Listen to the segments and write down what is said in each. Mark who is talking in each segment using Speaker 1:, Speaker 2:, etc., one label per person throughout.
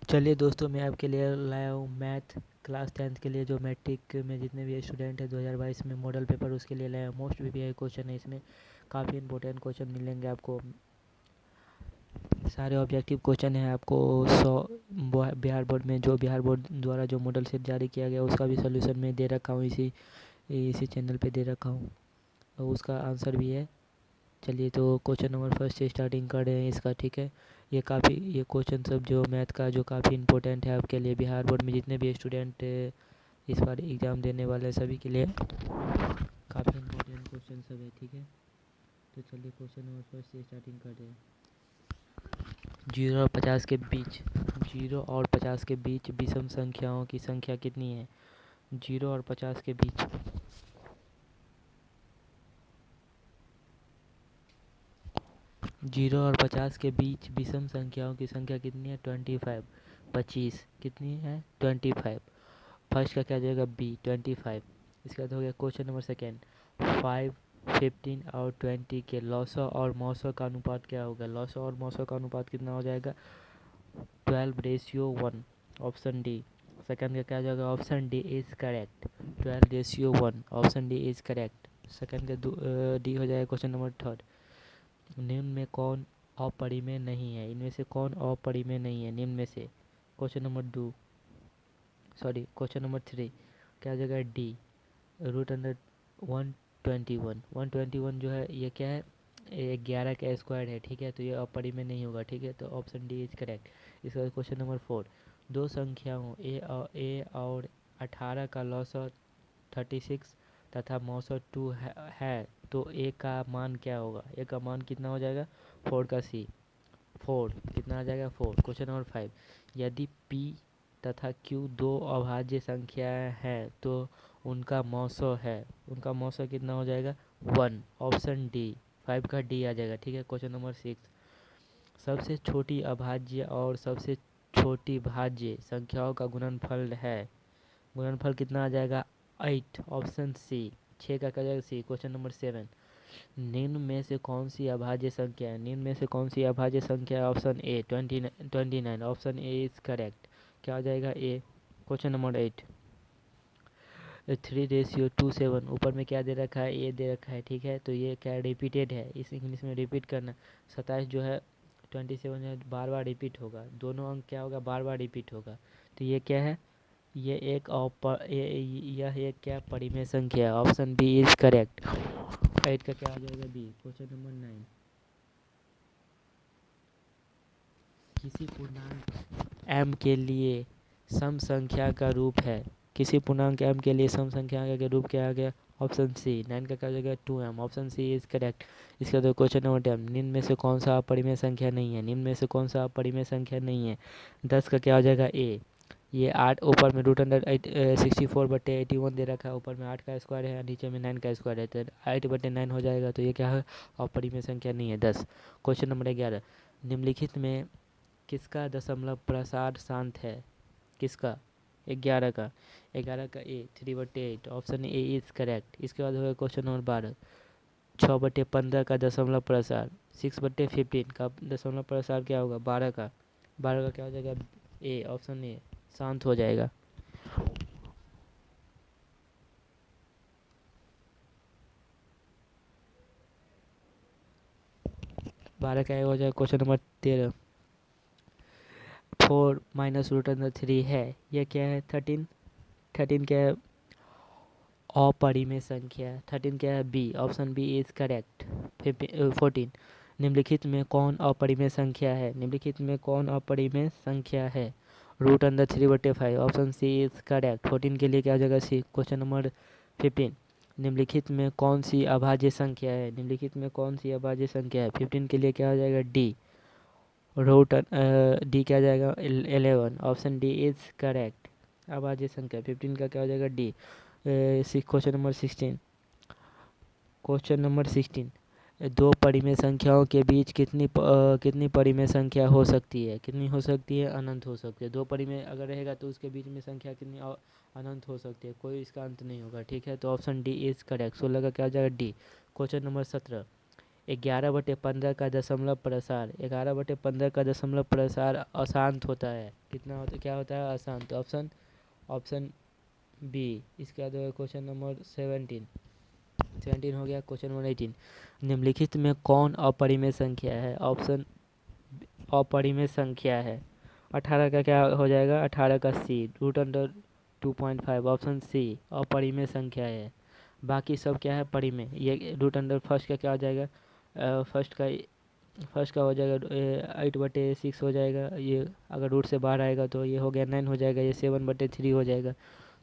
Speaker 1: चलिए दोस्तों, मैं आपके लिए लाया हूँ मैथ क्लास 10th के लिए। जो मैट्रिक में जितने भी स्टूडेंट हैं 2022 में मॉडल पेपर, उसके लिए लाया हूँ। मोस्ट वीपीआई क्वेश्चन है इसमें, काफ़ी इंपॉर्टेंट क्वेश्चन मिलेंगे आपको। सारे ऑब्जेक्टिव क्वेश्चन हैं आपको। 100 बिहार बोर्ड में, जो बिहार बोर्ड द्वारा जो मॉडल सेट जारी किया गया, उसका भी सोल्यूशन मैं दे रखा हूँ, इसी इसी चैनल पे दे रखा हूँ, और उसका आंसर भी है। चलिए, तो क्वेश्चन नंबर फर्स्ट से स्टार्टिंग कर रहे हैं इसका, ठीक है। ये क्वेश्चन सब जो मैथ का जो काफ़ी इंपॉर्टेंट है आपके लिए, बिहार बोर्ड में जितने भी स्टूडेंट इस बार एग्ज़ाम देने वाले हैं सभी के लिए काफ़ी इंपॉर्टेंट क्वेश्चन सब है, ठीक है। तो चलिए क्वेश्चन नंबर फर्स्ट से स्टार्टिंग कर रहे हैं। 0 और 50 के बीच विषम संख्याओं की संख्या कितनी है? 0 और 50 के बीच 0 और 50 के बीच विषम संख्याओं की संख्या कितनी है? 25। 25 कितनी है? 25। फर्स्ट का क्या जाएगा? बी 25। इसके बाद हो गया क्वेश्चन नंबर सेकेंड। 5, 15 और 20 के लॉसो और मौसो का अनुपात क्या होगा? लॉसो और मौसो का अनुपात कितना हो जाएगा? 12:1। Option D. सेकंड का क्या जाएगा? Option D is correct. 12:1, option D is correct. Second का डी हो जाएगा। Question number third. निम्न में कौन अपरिमेय नहीं है? इनमें से कौन अपरिमेय नहीं है निम्न में से? क्वेश्चन नंबर थ्री क्या हो जाएगा? D, root under 121। 121 जो है ये क्या है? ये 11 का स्क्वायर है, ठीक है, तो ये अपरिमेय नहीं होगा, ठीक है, तो ऑप्शन डी इज करेक्ट। इसके बाद क्वेश्चन नंबर फोर। दो संख्याओं ए और 18 का लॉसर 36 तथा मौसर 2 है, तो ए का मान क्या होगा? ए का मान कितना हो जाएगा? 4 का सी, 4 कितना आ जाएगा? 4। Question number 5। यदि p तथा q दो अभाज्य संख्याएं हैं तो उनका मौसो है, उनका मौसो कितना हो जाएगा? 1। ऑप्शन डी, 5 का डी आ जाएगा, ठीक है। Question number 6। सबसे छोटी अभाज्य और सबसे छोटी भाज्य संख्याओं का गुणनफल है, गुणनफल कितना आ जाएगा? 8। ऑप्शन सी, 6 का क्या जाएगा? सी। Question number 7। निम्न में से कौन सी अभाज्य संख्या है? निम्न में से कौन सी अभाज्य संख्या है? Option A 29। Option A is correct. क्या हो जाएगा? ए। Question number 8। 3:27। ऊपर में क्या दे रखा है? ए दे रखा है, ठीक है, तो ये क्या रिपीटेड है, इस इंग्लिश में रिपीट करना। 27 जो है 27 है, बार बार रिपीट होगा, दोनों अंक क्या होगा? बार बार रिपीट होगा, तो ये क्या है? ये एक यह एक क्या परिमेय संख्या है? Option B is correct. 8 का क्या आ जाएगा? बी। Question number 9। किसी पूर्णांक m के लिए सम संख्या का रूप है, किसी पूर्णांक m के लिए सम संख्या का रूप क्या आ गया? Option C. 9 का क्या हो जाएगा? 2m। Option C is correct. इसका तो क्वेश्चन नंबर 10। निम्न में से कौन सा अपरिमेय संख्या नहीं है? निम्न में से कौन सा अपरिमेय संख्या नहीं है? 10 का क्या हो जाएगा? ए। ये 8 ऊपर में रूट अंडर 64/81 दे रखा है, ऊपर में 8 का स्क्वायर है, नीचे में 9 का स्क्वायर है, तो 8/9 हो जाएगा, तो ये क्या है? अपरिमेय संख्या नहीं है। 10। Question number 11। निम्नलिखित में किसका दशमलव प्रसार शांत है? किसका? 11 का। 11 का ए 3/8। Option A is correct. इसके बाद होगा क्वेश्चन नंबर 12। 6/15 का दशमलव प्रसार, 6/15 का दशमलव प्रसार क्या होगा? 12 का। 12 का क्या हो जाएगा? ए। ऑप्शन ए शांत हो जाएगा। 12 का ए हो जाएगा। Question number 13। 4 minus root under 3 है, यह क्या है? 13। 13 क्या है? अपरिमेय संख्या। 13 क्या है? B. Option B is correct. 14। निम्नलिखित में कौन अपरिमेय संख्या है? निम्नलिखित में कौन अपरिमेय संख्या है? Root under 3/5। Option C is correct. 14 के लिए क्या हो जाएगा? सी। Question number 15। निम्नलिखित में कौन सी अभाज्य संख्या है? निम्नलिखित में कौन सी अभाज्य संख्या है? 15 के लिए क्या हो जाएगा? डी। रूट डी क्या हो जाएगा? 11। Option D is correct. अभाज्य संख्या 15 का क्या हो जाएगा? D. Question number 16। Question number 16। दो परिमेय संख्याओं के बीच कितनी परिमेय संख्या हो सकती है? कितनी हो सकती है? अनंत हो सकती है। दो परिमेय अगर रहेगा तो उसके बीच में संख्या कितनी अनंत हो सकती है, कोई इसका अंत नहीं होगा, ठीक है, तो ऑप्शन डी इज करेक्ट। 16 का क्या हो जाएगा? डी। Question number 17। 11/15 का दशमलव प्रसार, 11/15 का दशमलव प्रसार अशांत होता है। कितना होता, क्या होता है? अशांत। Option option B. इसके बाद क्वेश्चन नंबर 17 हो गया। क्वेश्चन नंबर 18, निम्नलिखित में कौन अपरिमेय संख्या है? ऑप्शन अपरिमेय संख्या है। 18 का क्या हो जाएगा? 18 का सी, √2.5। ऑप्शन सी अपरिमेय संख्या है। बाकी सब क्या है? परिमेय। ये फर्स्ट का क्या हो जाएगा? फर्स्ट का हो जाएगा 8/6 हो जाएगा। ये अगर रूट से बाहर आएगा तो ये हो गया 9 हो जाएगा। ये 7/3 हो जाएगा।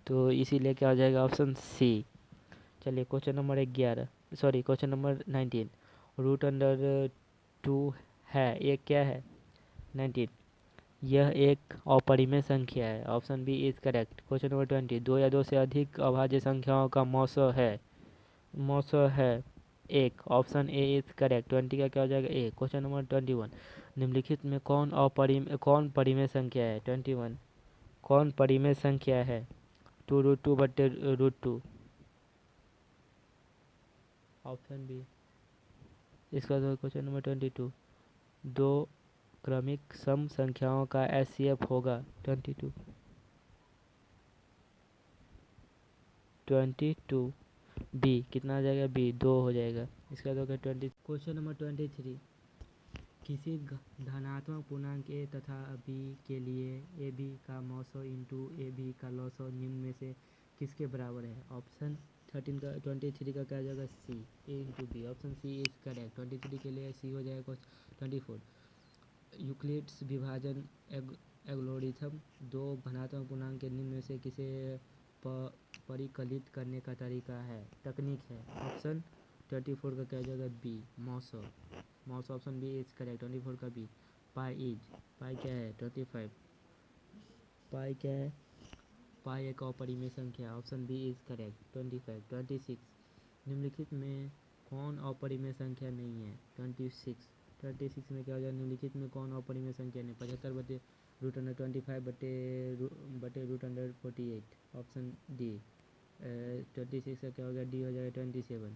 Speaker 1: तो इसीलिए क्या हो जाएगा? Option C. चलिए क्वेश्चन नंबर 19, √2 है, ये क्या है? 19, यह एक अपरिमेय संख्या है। Option B is correct. Question number 20, दो या दो से अधिक अभाज्य संख्याओं का मौसो है एक। Option A is correct. 20 का क्या हो जाएगा? ए। क्वेश्चन नंबर 21, निम्नलिखित में कौन परिमेय संख्या है? 21, कौन परिमेय संख्या है? 2√2/√2। Option B. इसका तो क्वेश्चन नंबर 22, दो क्रमिक सम संख्याओं का एचसीएफ होगा। 22 बी। कितना आ जाएगा? बी, 2 हो जाएगा। इसका तो 20। क्वेश्चन नंबर 23, किसी धनात्मक पूर्णांक ए तथा बी के लिए ए बी का मौसो इंटू ए बी का लॉसो निम्न में से किसके बराबर है? ऑप्शन 23 का क्या हो जाएगा? C, A into B. Option C is correct. 23 के लिए सी हो जाएगा। 24, यूक्लिड्स विभाजन एल्गोरिथम दो धनात्मक पूर्णांक के निम्न में से किसे परिकलित करने का तकनीक है? ऑप्शन 24 का क्या हो जाएगा? बी, मौसो। Option B is correct. 24 का बी। पाई क्या है? 25। पाई क्या है? पाई एक अपरिमेय संख्या। Option B is correct. 25। 26, निम्नलिखित में कौन अपरिमेय संख्या नहीं है? 26 में क्या हो जाएगा? निम्नलिखित में कौन अपरिमेय संख्या नहीं? 75/√25/√48। Option D. 26 का क्या हो गया? डी हो जाएगा। 27।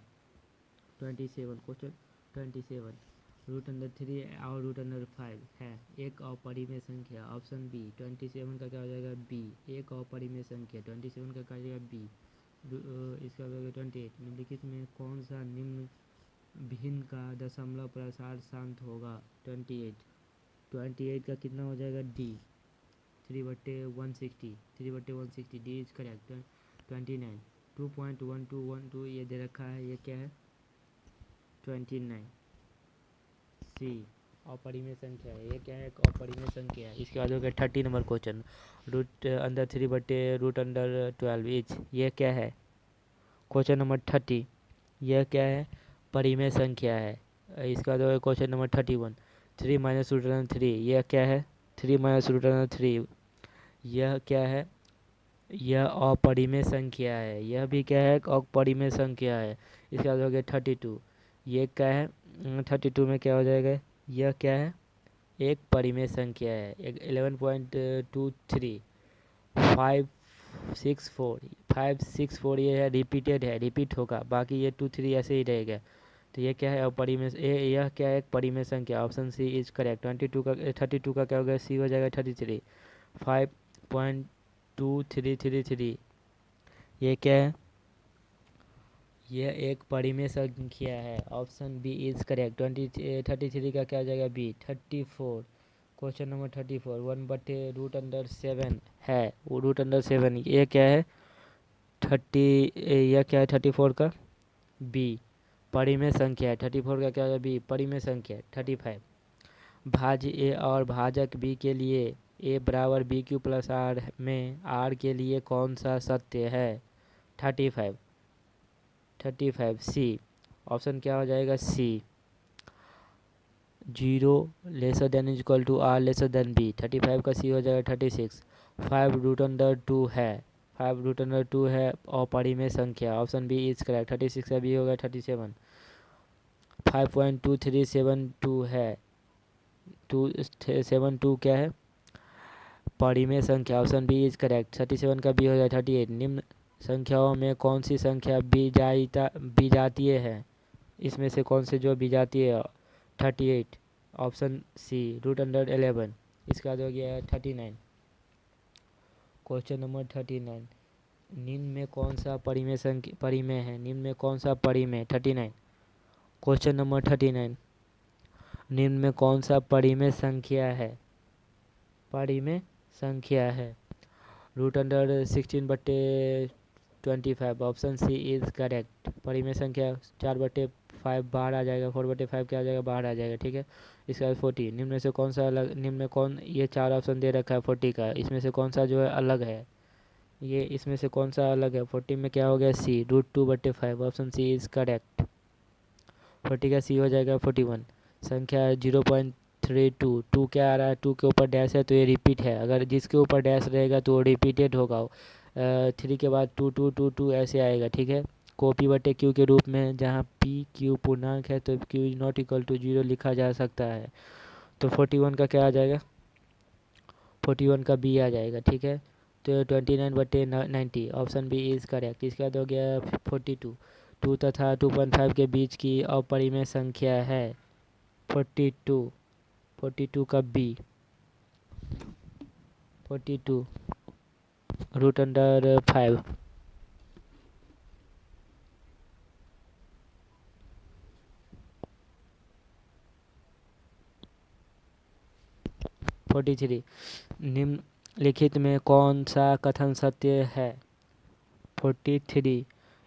Speaker 1: क्वेश्चन 27, √3 और √5 है एक अपरिमेय संख्या। Option B. 27 का क्या हो जाएगा? बी, एक अपरिमेय संख्या। 27 का क्या हो जाएगा? बी। इसका हो जाएगा 28, निम्नलिखित में कौन सा निम्न भिन्न का दशमलव प्रसार शांत होगा? 28 का कितना हो जाएगा? डी, 3/160। D is correct. 29, 2.1212 ये दे रखा है, ये क्या है? 29 सी अपरिमेय संख्या है। ये क्या है? एक अपरिमेय संख्या है। इसके बाद हो गया 30 नंबर क्वेश्चन, √3/12 इच, ये क्या है? क्वेश्चन नंबर 30, यह क्या है? परिमेय संख्या है। इसके बाद हो गया क्वेश्चन नंबर 31, 3 - यह क्या है? 3 - यह क्या है? यह अपरिमेय संख्या है। यह भी क्या है? एक अपरिमेय संख्या है। इसके बाद हो गया 32, ये क्या है? 32 में क्या हो जाएगा? यह क्या है? एक परिमेय संख्या है। 11.23 564 ये है, रिपीटेड है, रिपीट होगा। बाकी ये 2 3 ऐसे ही रहेगा। तो ये क्या है? अपरिमेय। यह क्या है? एक परिमेय संख्या। Option C is correct. 32 का क्या हो गया? सी हो जाएगा। 33 5.2333 ये क्या है? यह एक परिमेय संख्या है। Option B is correct. 33 का क्या हो जाएगा? बी। 34, क्वेश्चन नंबर 34, 1/√7 है। वो √7 ये क्या है? 30, यह क्या है? 34 का बी, परिमेय संख्या है। 34 का क्या है? बी, परिमेय संख्या। 35, भाज्य ए और भाजक बी के लिए ए बराबर BQ+R में R के लिए कौन सा सत्य है? 35 सी। ऑप्शन क्या हो जाएगा? सी, 0 < R < B। 35 का सी हो जाएगा। 36, 5√2 है। 5√2 है अपरिमेय संख्या। Option B is correct. 36 का बी होगा। 37, 5.2372 है। 272 क्या है? परिमेय संख्या। Option B is correct. 37 का बी हो जाएगा। 38, निम्न संख्याओं में कौन सी संख्या विजातीय है? इसमें से कौन से जो विजातीय है 38, ऑप्शन सी √11। इसका बाद हो गया 39। क्वेश्चन नंबर 39, निम्न में कौन सा परिमेय है? निम्न में कौन सा परिमेय 39। क्वेश्चन नंबर 39, निम्न में कौन सा परिमेय संख्या है? परिमेय संख्या है √16/25, ऑप्शन सी इज करेक्ट। परिमेय संख्या 4/5 बाहर आ जाएगा, 4/5 क्या आ जाएगा? बाहर आ जाएगा, ठीक है। इसका 40, निम्न में से कौन सा अलग, निम्न में कौन, ये 4 ऑप्शन दे रखा है 40 का, इसमें से कौन सा जो है अलग है? ये इसमें से कौन सा अलग है? 40 में क्या हो गया? सी √2/5, ऑप्शन सी इज करेक्ट। 40 का सी हो जाएगा 41। संख्या 0.32, 2 क्या आ रहा है? 2 के ऊपर डैश है तो ये रिपीट है, अगर जिसके ऊपर डैश रहेगा तो वो रिपीटेड होगा। 3 के बाद 2 2 2 2 ऐसे आएगा, ठीक है। कॉपी बटे क्यू के रूप में, जहाँ पी क्यू पूर्णांक है तो Q is not equal to 0 लिखा जा सकता है। तो 41 का क्या आ जाएगा? 41 का बी आ जाएगा, ठीक है। तो 29/90, ऑप्शन बी इज़ करेक्ट। इसके बाद हो गया 42, 2 तथा 2.5 के बीच की अपरिमेय संख्या है 42। 42 का बी 42 √5। 43, निम्नलिखित में कौन सा कथन सत्य है? 43,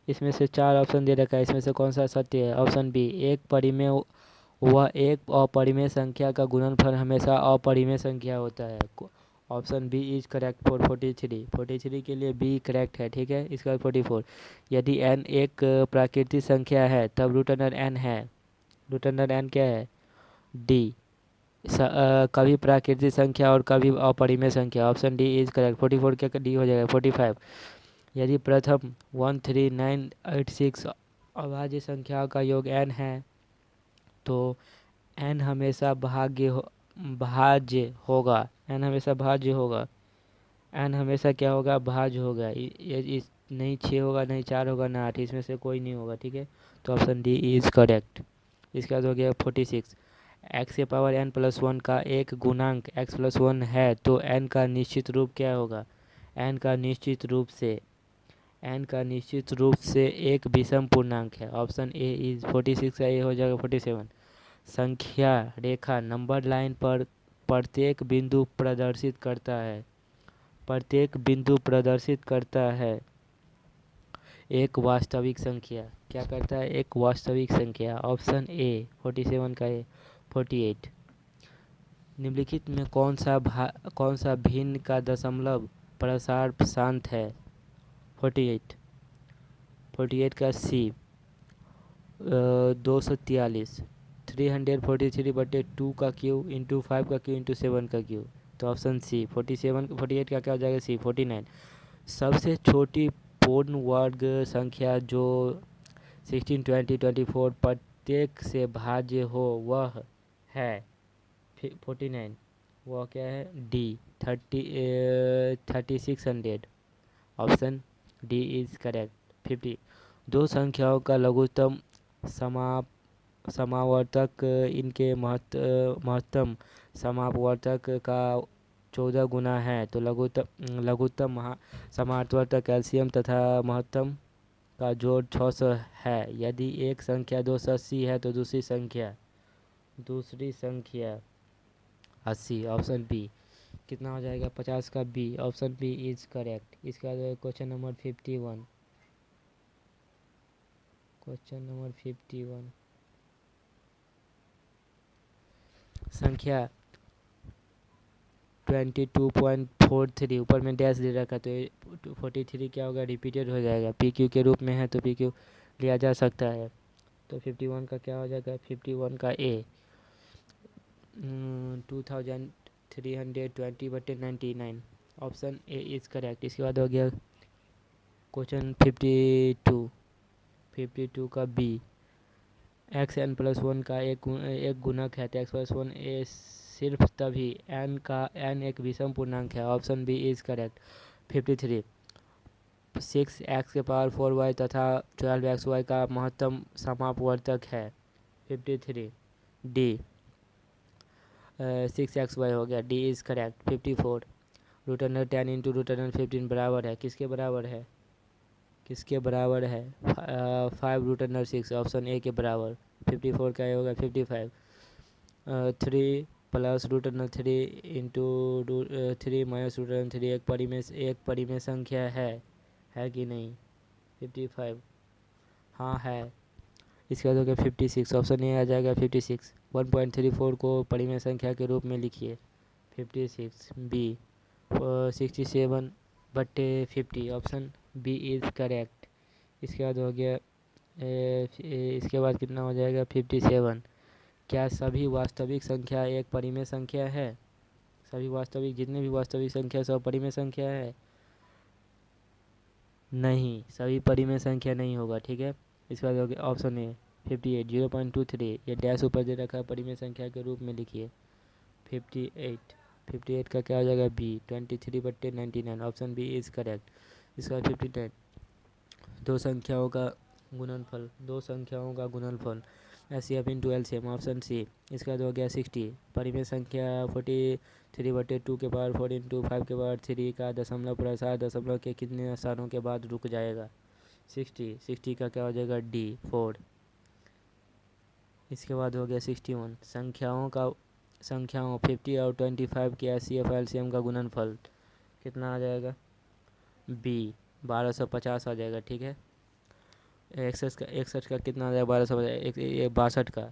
Speaker 1: इसमें से 4 ऑप्शन दे रखा है, इसमें से कौन सा सत्य है? ऑप्शन बी, एक परिमेय वह एक अपरिमेय संख्या का गुणनफल हमेशा अपरिमेय संख्या होता है। Option B is correct for 43। 43 के लिए बी करेक्ट है, ठीक है। इसका 44, यदि n एक प्राकृतिक संख्या है तब √n है। √n क्या है? डी, कभी प्राकृतिक संख्या और कभी अपरिमेय संख्या। Option D is correct. 44 क्या डी हो जाएगा? 45, यदि प्रथम 13986 अभाज्य संख्याओं का योग n है तो n हमेशा भाज्य होगा। n हमेशा भाज्य होगा। n हमेशा क्या होगा? भाज्य होगा। ये नहीं 6 होगा, नहीं 4 होगा, ना 8, इसमें से कोई नहीं होगा, ठीक है। तो ऑप्शन डी इज करेक्ट। इसके बाद हो गया 46, x⁻n+1 का एक गुणांक x+1 है तो n का निश्चित रूप क्या होगा? n का निश्चित रूप से एक विषम पूर्णांक है। ऑप्शन ए इज 46 का ए हो जाएगा 47। संख्या रेखा नंबर लाइन पर प्रत्येक बिंदु प्रदर्शित करता है एक वास्तविक संख्या। क्या करता है? एक वास्तविक संख्या। ऑप्शन ए 47 का ए। 48, निम्नलिखित में कौन सा भिन्न का दशमलव प्रसार शांत है? 48, 48 का सी 243, 343/2 का क्यू इंटू 5 का क्यू इंटू 7 का क्यू। तो ऑप्शन सी 48 का क्या हो जाएगा? सी 49, सबसे छोटी पूर्ण वर्ग संख्या जो 16 20 24 प्रत्येक से भाज्य हो वह है 49। वह क्या है? D 3600। Option D is correct. 50, दो संख्याओं का लघुत्तम समावर्तक इनके महत्तम समापवर्तक का 14 गुना है तो लघुत्तम समावर्तक कैल्शियम तथा महत्तम का जोड़ 600 है। यदि एक संख्या 280 है तो दूसरी संख्या 80। ऑप्शन बी कितना हो जाएगा? 50 का B. Option B is correct. इसका क्वेश्चन नंबर 51। क्वेश्चन नंबर 51, संख्या 22.43, ऊपर में डैश दे रखा तो 43 क्या होगा? रिपीटेड हो जाएगा। पी क्यू के रूप में है तो पी क्यू लिया जा सकता है। तो 51 का क्या हो जाएगा? 51 का ए 2320/99। Option A is correct. इसके बाद हो गया क्वेश्चन 52 का बी, xn+1 का एक गुणक है तो x+1 ए सिर्फ तभी n एक विषम पूर्णांक है। Option B is correct. 53, 6x⁴y तथा 12xy का महत्तम समापवर्तक है 53। डी 6xy हो गया, डी इज़ करेक्ट। 54 √10 इंटू √15 बराबर है, किसके बराबर है? किसके बराबर है? 5 √6 ऑप्शन ए के बराबर। 54 का ये होगा 55। 3 प्लस √3 इंटू 3 माइनस √3 एक परिमेय संख्या है कि नहीं? 55 हाँ है। इसके बाद हो गया 56 ऑप्शन ए आ जाएगा 56। 1.34 को परिमेय संख्या के रूप में लिखिए। 56 B 67/50 option B is correct. इसके बाद हो गया इसके बाद कितना हो जाएगा 57। क्या सभी वास्तविक संख्या एक परिमेय संख्या है? सभी वास्तविक जितने भी वास्तविक संख्या सब परिमेय संख्या है? नहीं, सभी परिमेय संख्या नहीं होगा, ठीक है। इसके बाद हो गया ऑप्शन ए 58 0.23 ये डैश ऊपर दे रखा है, परिमेय संख्या के रूप में लिखिए। 58 का क्या हो जाएगा B 23/99 option B is correct. इसके बाद 59 दो संख्याओं का गुणनफल SCF into LCM option C. इसके बाद हो गया 60 परिमेय संख्या 43/2 के पावर 4 इंटू 5 के पावर 3 का दशमलव प्रसार दशमलव के कितने स्थानों के बाद रुक जाएगा? 60 का क्या हो जाएगा डी 4। इसके बाद हो गया 61 संख्याओं 50 और 25 के SCF LCM का गुणनफल कितना आ जाएगा? बी 1250 आ जाएगा, ठीक है। 61 का कितना आ जाएगा? 1250 का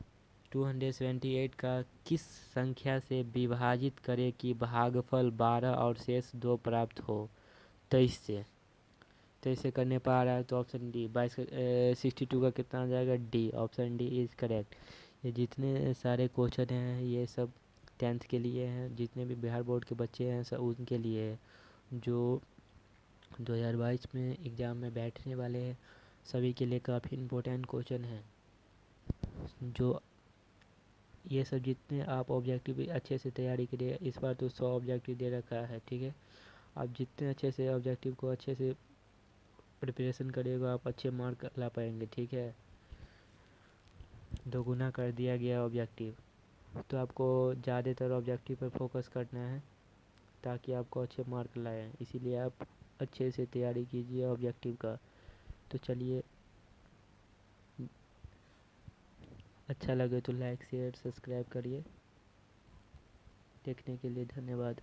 Speaker 1: 278 का किस संख्या से विभाजित करें कि भागफल 12 और शेष 2 प्राप्त हो? 23 से करने पर आ रहा है तो ऑप्शन डी 62 का कितना आ जाएगा D option D is correct. ये जितने सारे क्वेश्चन हैं ये सब 10th के लिए हैं, जितने भी बिहार बोर्ड के बच्चे हैं सब उनके लिए है, जो 2022 में एग्ज़ाम में बैठने वाले हैं सभी के लिए काफ़ी इम्पोर्टेंट क्वेश्चन है। जो ये सब जितने आप ऑब्जेक्टिव अच्छे से तैयारी करिए, इस बार तो 100 ऑब्जेक्टिव दे रखा है, ठीक है। आप जितने अच्छे से ऑब्जेक्टिव को अच्छे से प्रिपरेशन करिएगा आप अच्छे मार्क ला पाएंगे, ठीक है। 2 गुना कर दिया गया ऑब्जेक्टिव, तो आपको ज़्यादातर ऑब्जेक्टिव पर फोकस करना है ताकि आपको अच्छे मार्क लाएं। इसीलिए आप अच्छे से तैयारी कीजिए ऑब्जेक्टिव का। तो चलिए, अच्छा लगे तो लाइक शेयर सब्सक्राइब करिए। देखने के लिए धन्यवाद।